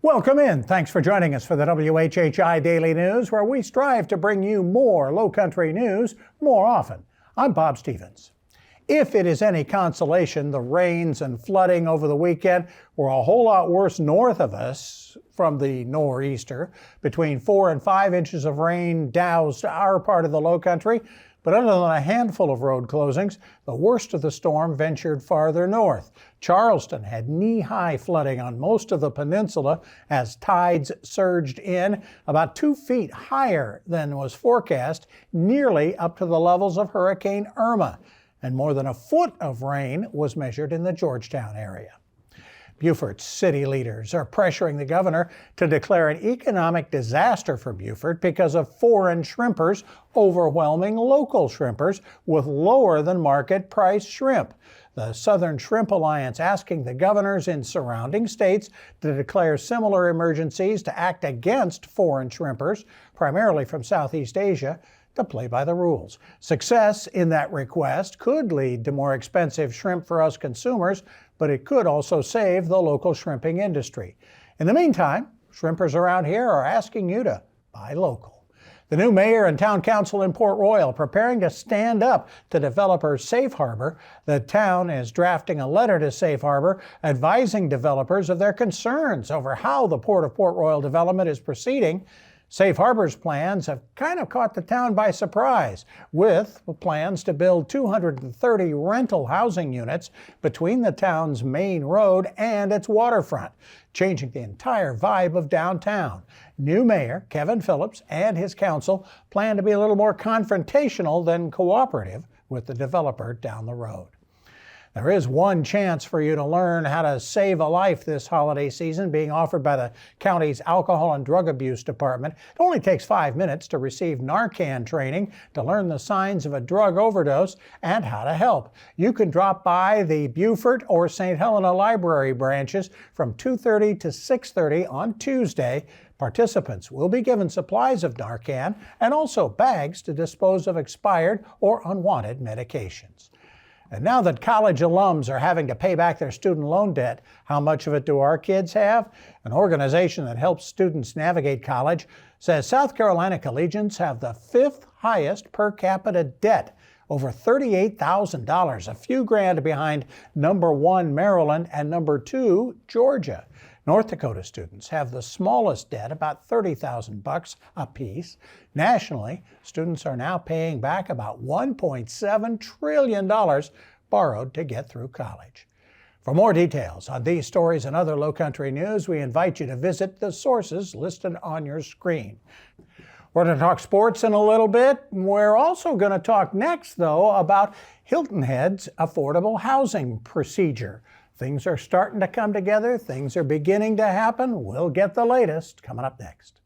Welcome in. Thanks for joining us for the WHHI Daily News, where we strive to bring you more Lowcountry news more often. I'm Bob Stevens. If it is any consolation, the rains and flooding over the weekend were a whole lot worse north of us from the nor'easter. Between 4 and 5 inches of rain doused our part of the Lowcountry, but other than a handful of road closings, the worst of the storm ventured farther north. Charleston had knee-high flooding on most of the peninsula as tides surged in about 2 feet higher than was forecast, nearly up to the levels of Hurricane Irma. And more than a foot of rain was measured in the Georgetown area. Beaufort's city leaders are pressuring the governor to declare an economic disaster for Beaufort because of foreign shrimpers overwhelming local shrimpers with lower than market price shrimp. The Southern Shrimp Alliance asking the governors in surrounding states to declare similar emergencies to act against foreign shrimpers, primarily from Southeast Asia, to play by the rules. Success in that request could lead to more expensive shrimp for us consumers, but it could also save the local shrimping industry. In the meantime, shrimpers around here are asking you to buy local. The new mayor and town council in Port Royal preparing to stand up to developers Safe Harbor. The town is drafting a letter to Safe Harbor advising developers of their concerns over how the Port of Port Royal development is proceeding. Safe Harbor's plans have kind of caught the town by surprise, with plans to build 230 rental housing units between the town's main road and its waterfront, changing the entire vibe of downtown. New Mayor Kevin Phillips and his council plan to be a little more confrontational than cooperative with the developer down the road. There is one chance for you to learn how to save a life this holiday season being offered by the county's Alcohol and Drug Abuse Department. It only takes 5 minutes to receive NARCAN training to learn the signs of a drug overdose and how to help. You can drop by the Beaufort or St. Helena Library branches from 2:30 to 6:30 on Tuesday. Participants will be given supplies of NARCAN and also bags to dispose of expired or unwanted medications. And now that college alums are having to pay back their student loan debt, how much of it do our kids have? An organization that helps students navigate college says South Carolina collegians have the 5th highest per capita debt, over $38,000, a few grand behind number 1 Maryland and number 2 Georgia. North Dakota students have the smallest debt, about $30,000 apiece. Nationally, students are now paying back about $1.7 trillion borrowed to get through college. For more details on these stories and other Lowcountry news, we invite you to visit the sources listed on your screen. We're going to talk sports in a little bit. We're also going to talk next, though, about Hilton Head's affordable housing procedure. Things are starting to come together. Things are beginning to happen. We'll get the latest coming up next.